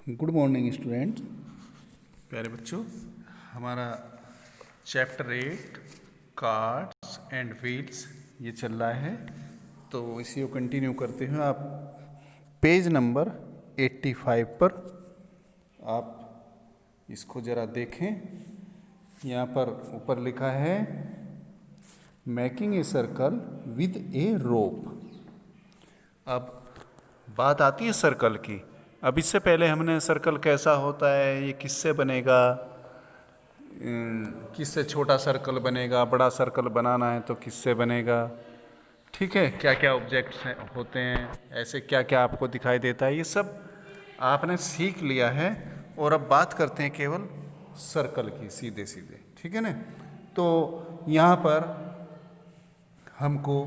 Good morning student. प्यारे बच्चों, हमारा चैप्टर 8 कार्ड्स एंड व्हील्स ये चल रहा है, तो इसी को कंटिन्यू करते हुए आप पेज नंबर 85 पर आप इसको ज़रा देखें। यहाँ पर ऊपर लिखा है making a circle with a रोप। अब बात आती है सर्कल की। अब इससे पहले हमने सर्कल कैसा होता है, ये किससे बनेगा, किससे छोटा सर्कल बनेगा, बड़ा सर्कल बनाना है तो किससे बनेगा, ठीक है, क्या क्या ऑब्जेक्ट्स होते हैं, ऐसे क्या क्या आपको दिखाई देता है, ये सब आपने सीख लिया है। और अब बात करते हैं केवल सर्कल की, सीधे सीधे, ठीक है ना। तो यहाँ पर हमको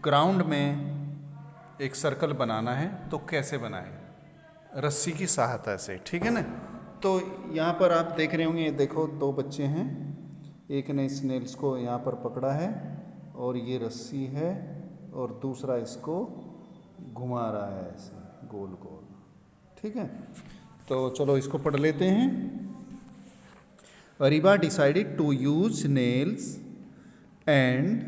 ग्राउंड में एक सर्कल बनाना है, तो कैसे बनाएं? रस्सी की सहायता से, ठीक है ना। तो यहाँ पर आप देख रहे होंगे, देखो दो बच्चे हैं, एक ने इस नेल्स को यहाँ पर पकड़ा है और ये रस्सी है, और दूसरा इसको घुमा रहा है ऐसे गोल गोल, ठीक है। तो चलो इसको पढ़ लेते हैं। Areeba decided to use nails and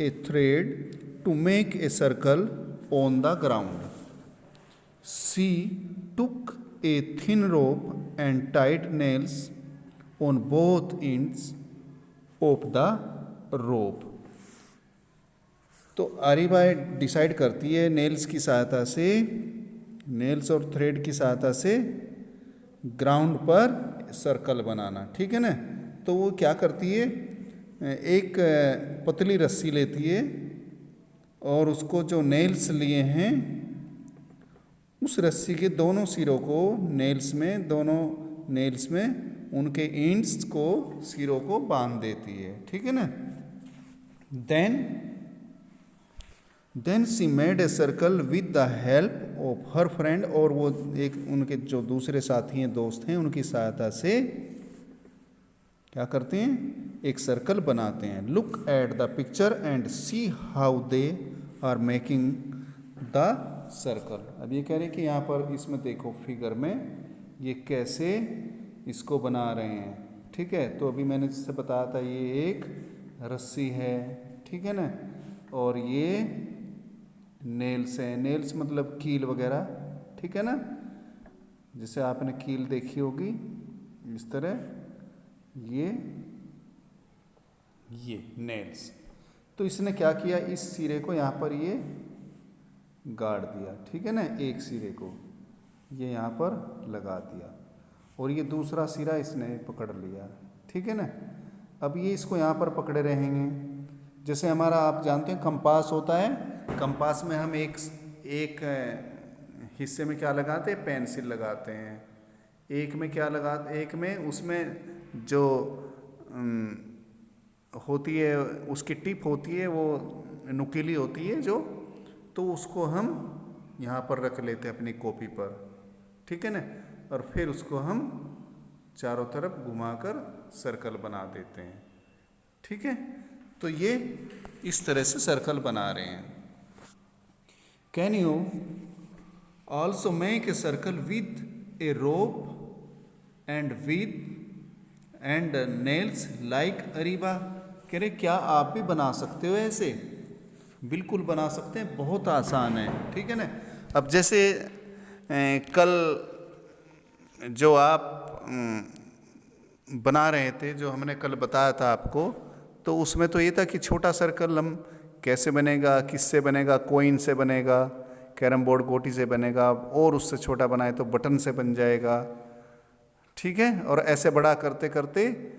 a thread to make a circle on the ground. She took a thin rope and tied nails on both ends of the rope. तो अरीबा डिसाइड करती है नेल्स की सहायता से, नेल्स और thread की सहायता से ग्राउंड पर सर्कल बनाना, ठीक है ना। तो वो क्या करती है, एक पतली रस्सी लेती है और उसको जो नेल्स लिए हैं उस रस्सी के दोनों सिरों को दोनों नेल्स में उनके एंड्स को, सिरों को बांध देती है, ठीक है ना। Then she made a circle with the help of her friend, और वो एक उनके जो दूसरे साथी हैं, दोस्त हैं, उनकी सहायता से क्या करते हैं, एक सर्कल बनाते हैं। Look at the picture and see how they are making the circle. अब ये कह रहे हैं कि यहाँ पर इसमें देखो फिगर में ये कैसे इसको बना रहे हैं, ठीक है। तो अभी मैंने जिससे बताया था, ये एक रस्सी है, ठीक है ना, और ये नेल्स है। नेल्स मतलब कील वगैरह, ठीक है ना, जैसे आपने कील देखी होगी इस तरह, ये नेल्स। तो इसने क्या किया, इस सिरे को यहाँ पर ये गाड़ दिया, ठीक है ना, एक सिरे को ये यहाँ पर लगा दिया, और ये दूसरा सिरा इसने पकड़ लिया, ठीक है ना। अब ये इसको यहाँ पर पकड़े रहेंगे। जैसे हमारा, आप जानते हैं कंपास होता है, कंपास में हम एक हिस्से में क्या लगाते हैं, पेंसिल लगाते हैं, एक में क्या लगाते, एक में उसमें जो होती है, उसकी टिप होती है, वो नुकीली होती है जो, तो उसको हम यहाँ पर रख लेते हैं अपनी कॉपी पर, ठीक है ना, और फिर उसको हम चारों तरफ घुमाकर सर्कल बना देते हैं, ठीक है। तो ये इस तरह से सर्कल बना रहे हैं। Can you also make a circle with a rope and nails like Areeba. कह रहे क्या आप भी बना सकते हो ऐसे? बिल्कुल बना सकते हैं, बहुत आसान है, ठीक है ना। अब जैसे कल जो आप बना रहे थे, जो हमने कल बताया था आपको, तो उसमें तो ये था कि छोटा सर्कल हम कैसे बनेगा, किससे बनेगा, कोइन से बनेगा, कैरम बोर्ड गोटी से बनेगा, और उससे छोटा बनाए तो बटन से बन जाएगा, ठीक है। और ऐसे बड़ा करते करते,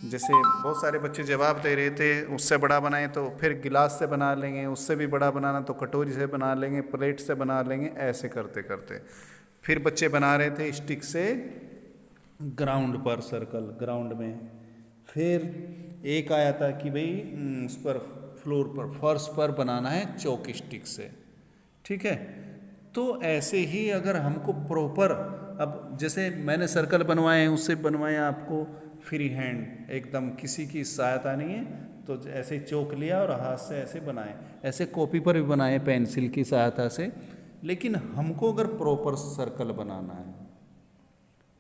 जैसे बहुत सारे बच्चे जवाब दे रहे थे, उससे बड़ा बनाएं तो फिर गिलास से बना लेंगे, उससे भी बड़ा बनाना तो कटोरी से बना लेंगे, प्लेट से बना लेंगे, ऐसे करते करते फिर बच्चे बना रहे थे स्टिक से ग्राउंड पर सर्कल, ग्राउंड में। फिर एक आया था कि भाई उस पर फ्लोर पर, फर्श पर बनाना है चौक स्टिक से, ठीक है। तो ऐसे ही अगर हमको प्रॉपर, अब जैसे मैंने सर्कल बनवाए हैं, उससे बनवाए आपको फ्री हैंड, एकदम किसी की सहायता नहीं है, तो ऐसे ही चौक लिया और हाथ से ऐसे बनाए, ऐसे कॉपी पर भी बनाए पेंसिल की सहायता से। लेकिन हमको अगर प्रॉपर सर्कल बनाना है,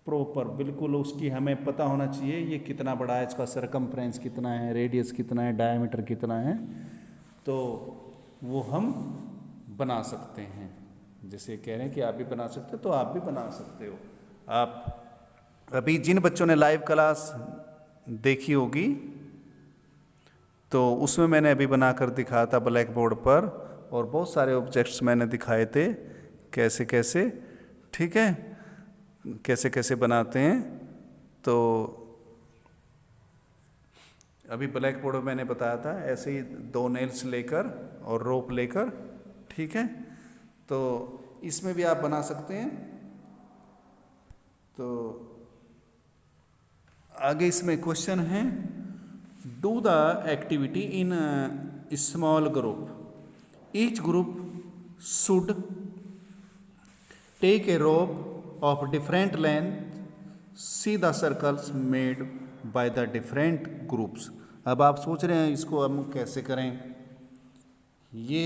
प्रॉपर, बिल्कुल उसकी हमें पता होना चाहिए ये कितना बड़ा है, इसका सरकमफ्रेंस कितना है, रेडियस कितना है, डायमीटर कितना है, तो वो हम बना सकते हैं। जैसे कह रहे हैं कि आप भी बना सकते हो, तो आप भी बना सकते हो। आप अभी जिन बच्चों ने लाइव क्लास देखी होगी तो उसमें मैंने अभी बनाकर दिखाया था ब्लैक बोर्ड पर, और बहुत सारे ऑब्जेक्ट्स मैंने दिखाए थे कैसे कैसे, ठीक है, कैसे कैसे बनाते हैं। तो अभी ब्लैक बोर्ड में मैंने बताया था ऐसे ही 2 नेल्स लेकर और रोप लेकर, ठीक है, तो इसमें भी आप बना सकते हैं। तो आगे इसमें क्वेश्चन है, do the activity in small group, each group should take a rope of different length, see the circles made by the different groups. अब आप सोच रहे हैं इसको हम कैसे करें, ये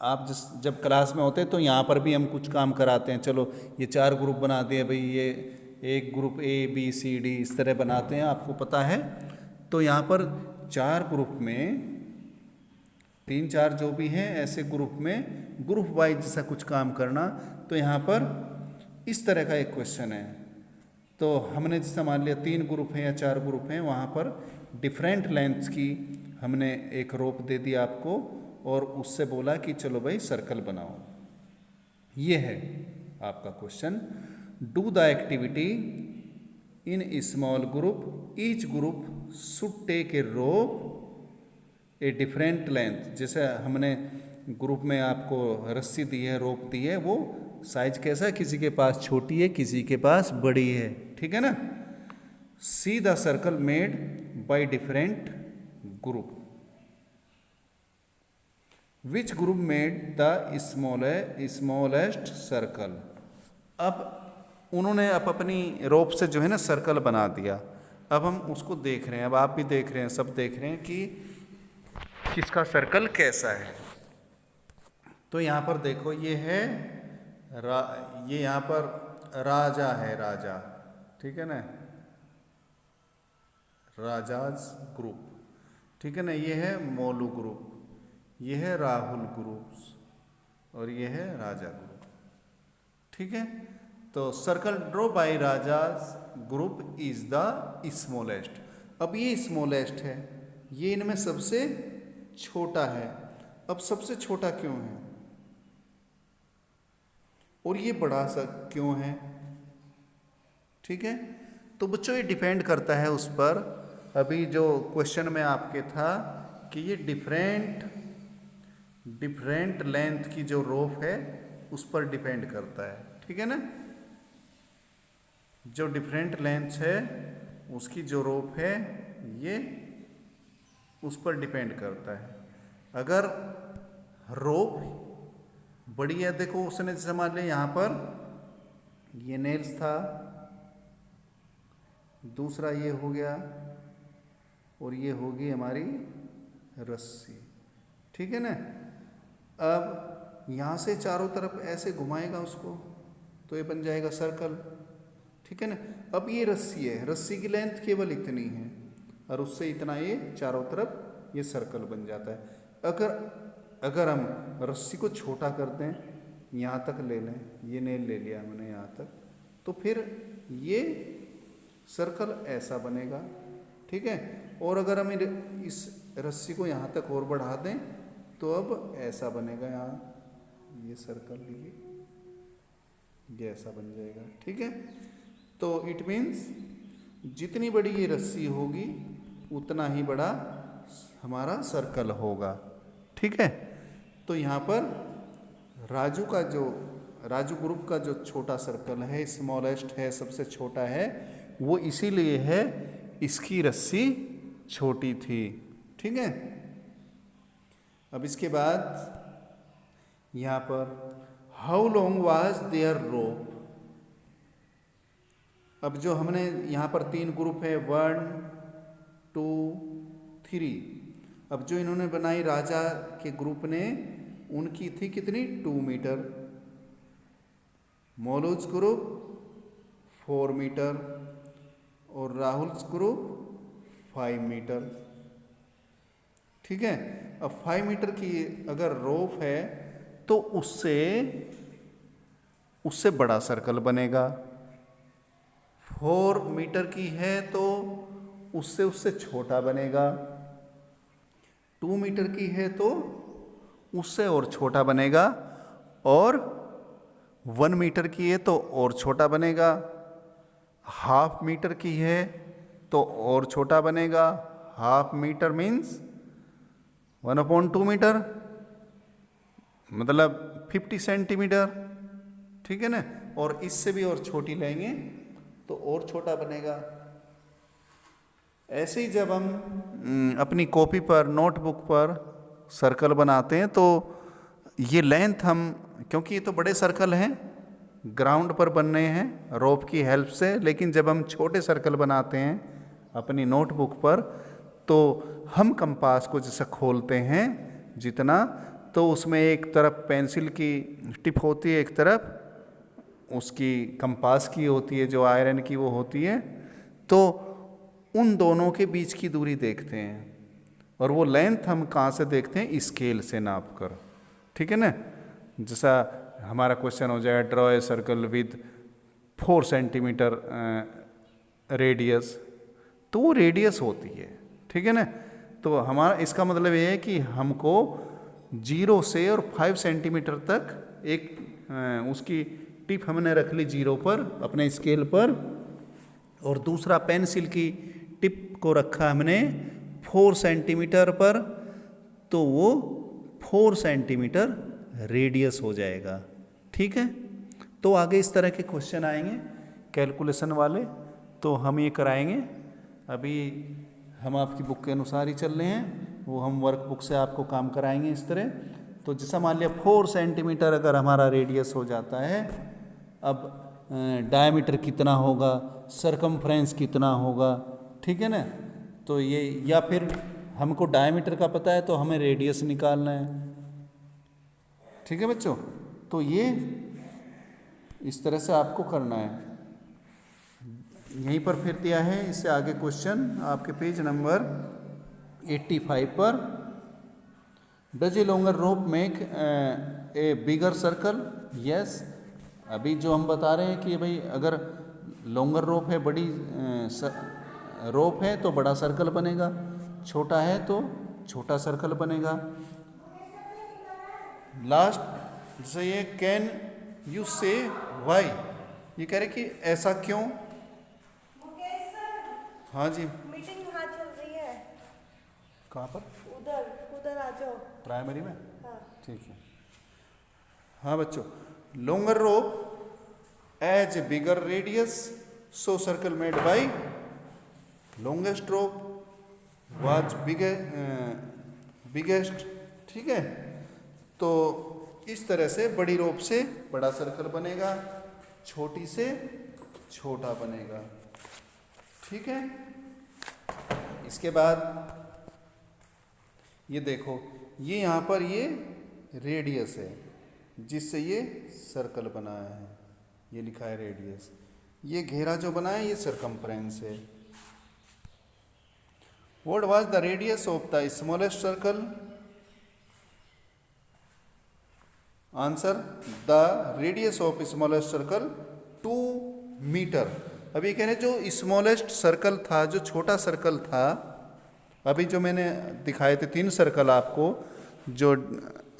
आप जब क्लास में होते हैं तो यहाँ पर भी हम कुछ काम कराते हैं। चलो ये 4 ग्रुप बना दिए भाई, ये एक ग्रुप ABCD इस तरह बनाते हैं, आपको पता है। तो यहाँ पर 4 ग्रुप में 3-4 जो भी हैं ऐसे ग्रुप में ग्रुप वाइज जैसा कुछ काम करना। तो यहाँ पर इस तरह का एक क्वेश्चन है, तो हमने जैसा मान लिया 3 ग्रुप हैं या 4 ग्रुप हैं, वहाँ पर डिफरेंट लेंथ्स की हमने एक रोप दे दिया आपको और उससे बोला कि चलो भाई सर्कल बनाओ। ये है आपका question, do the activity in small group, each group should take a rope a different length. जैसे हमने ग्रुप में आपको रस्सी दी है, रोप दी है, वो साइज कैसा है, किसी के पास छोटी है किसी के पास बड़ी है, ठीक है ना। See the circle made by different group, which group made the smallest circle. अब उन्होंने अपनी रोप से जो है ना सर्कल बना दिया। अब हम उसको देख रहे हैं, अब आप भी देख रहे हैं, सब देख रहे हैं कि किसका सर्कल कैसा है। तो यहाँ पर देखो ये है ये यहाँ पर राजा है, राजा, ठीक है ना, राजाज ग्रुप, ठीक है ना। ये है मोलू ग्रुप, ये है राहुल ग्रुप और ये है राजा ग्रुप, ठीक है। तो circle draw bye rajas group is the smallest. अब ये स्मॉलेस्ट है, ये इनमें सबसे छोटा है। अब सबसे छोटा क्यों है और ये बड़ा सा क्यों है, ठीक है। तो बच्चों ये डिपेंड करता है उस पर, अभी जो क्वेश्चन में आपके था कि ये डिफरेंट लेंथ की जो रोप है उस पर डिपेंड करता है, ठीक है ना। जो डिफरेंट लेंथ है उसकी जो रोप है ये उस पर डिपेंड करता है। अगर रोप बड़ी है, देखो उसने जैसे मान लिया यहाँ पर ये नेल्स था, दूसरा ये हो गया और ये होगी हमारी रस्सी, ठीक है ना। अब यहाँ से चारों तरफ ऐसे घुमाएगा उसको तो ये बन जाएगा सर्कल, ठीक है ना। अब ये रस्सी है, रस्सी की लेंथ केवल इतनी है और उससे इतना ये चारों तरफ ये सर्कल बन जाता है। अगर हम रस्सी को छोटा कर दें, यहाँ तक ले लें, ये नेल ले लिया हमने यहाँ तक, तो फिर ये सर्कल ऐसा बनेगा, ठीक है। और अगर हम इस रस्सी को यहाँ तक और बढ़ा दें तो अब ऐसा बनेगा, यहाँ ये सर्कल ये ऐसा बन जाएगा, ठीक है। तो इट मीन्स जितनी बड़ी ये रस्सी होगी उतना ही बड़ा हमारा सर्कल होगा, ठीक है। तो यहाँ पर राजू ग्रुप का जो छोटा सर्कल है, स्मॉलेस्ट है, सबसे छोटा है, वो इसीलिए है इसकी रस्सी छोटी थी, ठीक है। अब इसके बाद यहाँ पर हाउ लॉन्ग वाज देयर रोप। अब जो हमने यहाँ पर 3 ग्रुप है, 1 2 3। अब जो इन्होंने बनाई राजा के ग्रुप ने, उनकी थी कितनी, 2 मीटर। मोलूज ग्रुप 4 मीटर और राहुल ग्रुप 5 मीटर। ठीक है, अब 5 मीटर की अगर रोप है तो उससे बड़ा सर्कल बनेगा। 4 मीटर की है तो उससे छोटा बनेगा। 2 मीटर की है तो उससे और छोटा बनेगा। और 1 मीटर की है तो और छोटा बनेगा। हाफ मीटर की है तो और छोटा बनेगा। हाफ मीटर मीन्स 1/2 मीटर, मतलब 50 सेंटीमीटर। ठीक है ना, और इससे भी और छोटी लेंगे तो और छोटा बनेगा। ऐसे ही जब हम अपनी कॉपी पर, नोटबुक पर सर्कल बनाते हैं तो ये लेंथ हम, क्योंकि ये तो बड़े सर्कल हैं, ग्राउंड पर बनने हैं रोप की हेल्प से, लेकिन जब हम छोटे सर्कल बनाते हैं अपनी नोटबुक पर तो हम कंपास को जैसे खोलते हैं जितना, तो उसमें एक तरफ पेंसिल की टिप होती है, एक तरफ उसकी कंपास की होती है जो आयरन की वो होती है। तो उन दोनों के बीच की दूरी देखते हैं और वो लेंथ हम कहाँ से देखते हैं, स्केल से नाप कर। ठीक है ना, जैसा हमारा क्वेश्चन हो जाएगा draw a circle with 4 centimetre radius, तो वो रेडियस होती है। ठीक है ना, तो हमारा इसका मतलब ये है कि हमको 0 से और 5 सेंटीमीटर तक एक उसकी टिप हमने रख ली 0 पर अपने स्केल पर, और दूसरा पेंसिल की टिप को रखा हमने 4 सेंटीमीटर पर, तो वो 4 सेंटीमीटर रेडियस हो जाएगा। ठीक है, तो आगे इस तरह के क्वेश्चन आएंगे कैलकुलेशन वाले, तो हम ये कराएंगे। अभी हम आपकी बुक के अनुसार ही चल रहे हैं, वो हम वर्क बुक से आपको काम कराएंगे इस तरह। तो जैसा मान लिया 4 सेंटीमीटर अगर हमारा रेडियस हो जाता है, अब डायमीटर कितना होगा, सरकमफ्रेंस कितना होगा। ठीक है ना, तो ये, या फिर हमको डायमीटर का पता है तो हमें रेडियस निकालना है। ठीक है बच्चों, तो ये इस तरह से आपको करना है। यहीं पर फिर दिया है, इससे आगे क्वेश्चन आपके पेज नंबर 85 पर। Does a longer rope make a bigger circle? Yes. अभी जो हम बता रहे हैं कि भाई अगर लॉन्गर रोप है, बड़ी रोप है तो बड़ा सर्कल बनेगा, छोटा है तो छोटा सर्कल बनेगा। लास्ट जैसे ये कैन यू से वाई, ये कह रहे कि ऐसा क्यों। हाँ जी, मीटिंग वहाँ चल रही है। कहाँ पर? उधर आ जाओ, प्राइमरी में। हाँ। ठीक है। हाँ बच्चों, longer rope as a bigger radius so circle made by longest rope was biggest. ठीक है, तो इस तरह से बड़ी रोप से बड़ा सर्कल बनेगा, छोटी से छोटा बनेगा। ठीक है, इसके बाद ये देखो, ये यहाँ पर ये रेडियस है जिससे ये सर्कल बनाया है, ये लिखा है रेडियस। ये घेरा जो बना है ये सरकमफ्रेंस है। What was the radius of the smallest circle? Answer, the radius of smallest circle 2 metre. अभी कह रहे जो स्मॉलेस्ट सर्कल था, जो छोटा सर्कल था, अभी जो मैंने दिखाए थे 3 सर्कल आपको जो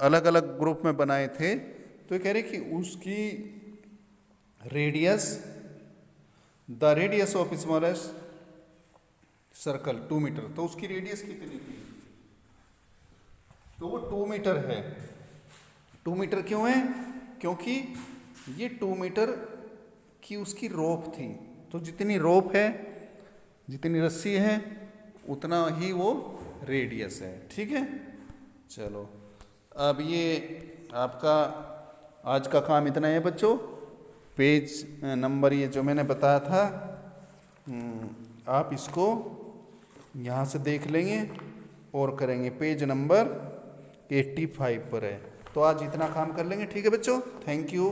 अलग अलग ग्रुप में बनाए थे, तो कह रहे कि उसकी radius, the radius of smallest circle 2 metre, तो उसकी रेडियस कितनी थी? तो वो 2 मीटर है। 2 मीटर क्यों है? क्योंकि ये 2 मीटर की उसकी रोप थी, तो जितनी रोप है, जितनी रस्सी है, उतना ही वो रेडियस है। ठीक है, चलो अब ये आपका आज का काम इतना है बच्चों। पेज नंबर ये जो मैंने बताया था, आप इसको यहाँ से देख लेंगे और करेंगे। पेज नंबर 85 पर है, तो आज इतना काम कर लेंगे। ठीक है बच्चों, थैंक यू।